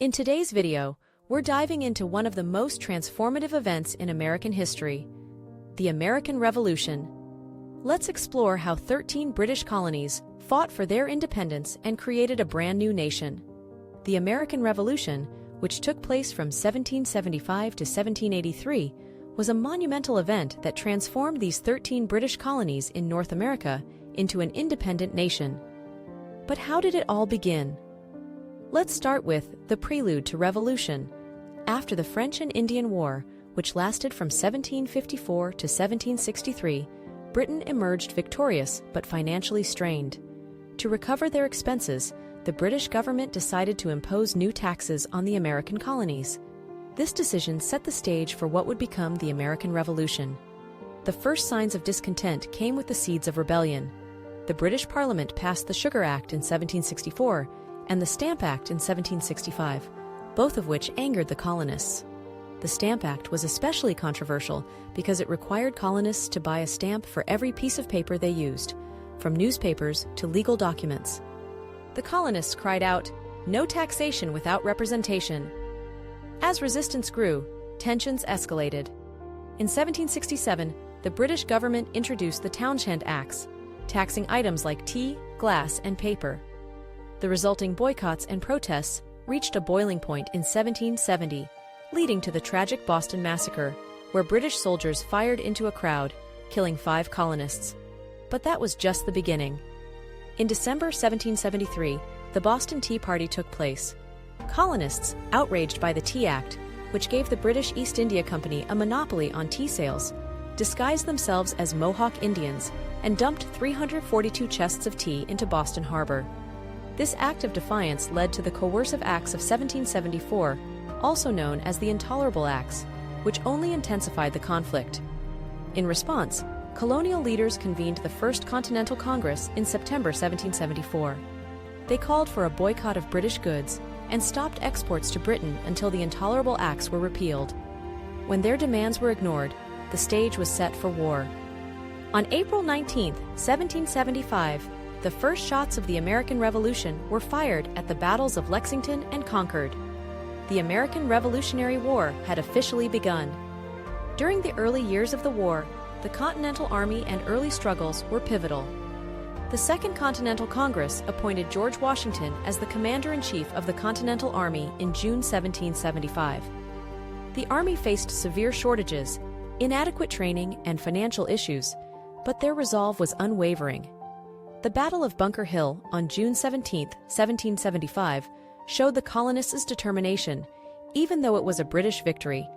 In today's video, we're diving into one of the most transformative events in American history, the American Revolution. Let's explore how 13 British colonies fought for their independence and created a brand new nation. The American Revolution, which took place from 1775 to 1783, was a monumental event that transformed these 13 British colonies in North America into an independent nation. But how did it all begin? Let's start with the Prelude to Revolution. After the French and Indian War, which lasted from 1754 to 1763, Britain emerged victorious but financially strained. To recover their expenses, the British government decided to impose new taxes on the American colonies. This decision set the stage for what would become the American Revolution. The first signs of discontent came with the seeds of rebellion. The British Parliament passed the Sugar Act in 1764 and the Stamp Act in 1765, both of which angered the colonists. The Stamp Act was especially controversial because it required colonists to buy a stamp for every piece of paper they used, from newspapers to legal documents. The colonists cried out, "No taxation without representation." As resistance grew, tensions escalated. In 1767, the British government introduced the Townshend Acts, taxing items like tea, glass, and paper. The resulting boycotts and protests reached a boiling point in 1770, leading to the tragic Boston Massacre, where British soldiers fired into a crowd, killing 5 colonists. But that was just the beginning. In December 1773, the Boston Tea Party took place. Colonists, outraged by the Tea Act, which gave the British East India Company a monopoly on tea sales, disguised themselves as Mohawk Indians and dumped 342 chests of tea into Boston Harbor. This act of defiance led to the Coercive Acts of 1774, also known as the Intolerable Acts, which only intensified the conflict. In response, colonial leaders convened the First Continental Congress in September 1774. They called for a boycott of British goods and stopped exports to Britain until the Intolerable Acts were repealed. When their demands were ignored, the stage was set for war. On April 19, 1775, the first shots of the American Revolution were fired at the battles of Lexington and Concord. The American Revolutionary War had officially begun. During the early years of the war, the Continental Army and early struggles were pivotal. The Second Continental Congress appointed George Washington as the Commander-in-Chief of the Continental Army in June 1775. The Army faced severe shortages, inadequate training, and financial issues, but their resolve was unwavering. The Battle of Bunker Hill on June 17, 1775, showed the colonists' determination, even though it was a British victory.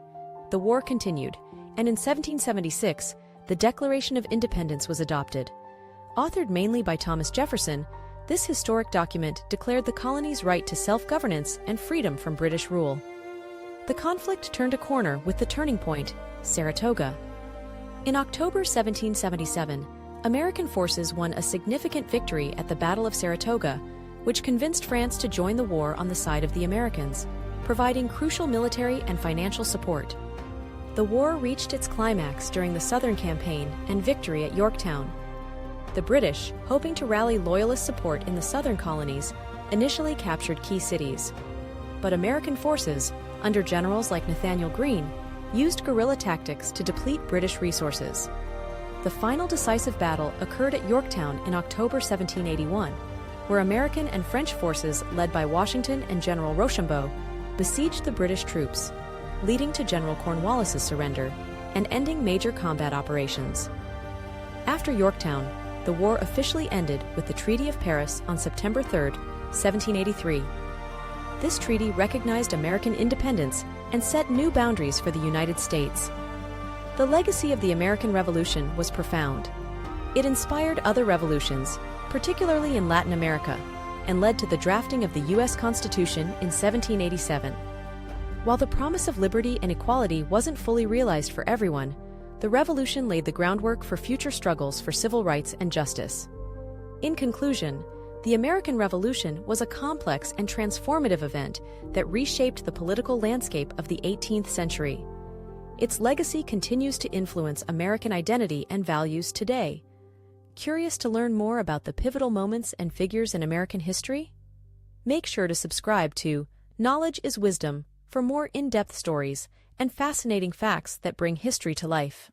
The war continued, and in 1776, the Declaration of Independence was adopted. Authored mainly by Thomas Jefferson, this historic document declared the colonies' right to self-governance and freedom from British rule. The conflict turned a corner with the turning point, Saratoga. In October 1777, American forces won a significant victory at the Battle of Saratoga, which convinced France to join the war on the side of the Americans, providing crucial military and financial support. The war reached its climax during the Southern Campaign and victory at Yorktown. The British, hoping to rally Loyalist support in the Southern colonies, initially captured key cities. But American forces, under generals like Nathaniel Greene, used guerrilla tactics to deplete British resources. The final decisive battle occurred at Yorktown in October 1781, where American and French forces led by Washington and General Rochambeau besieged the British troops, leading to General Cornwallis's surrender and ending major combat operations. After Yorktown, the war officially ended with the Treaty of Paris on September 3, 1783. This treaty recognized American independence and set new boundaries for the United States. The legacy of the American Revolution was profound. It inspired other revolutions, particularly in Latin America, and led to the drafting of the U.S. Constitution in 1787. While the promise of liberty and equality wasn't fully realized for everyone, the revolution laid the groundwork for future struggles for civil rights and justice. In conclusion, the American Revolution was a complex and transformative event that reshaped the political landscape of the 18th century. Its legacy continues to influence American identity and values today. Curious to learn more about the pivotal moments and figures in American history? Make sure to subscribe to Knowledge is wisdom, for more in-depth stories and fascinating facts that bring history to life.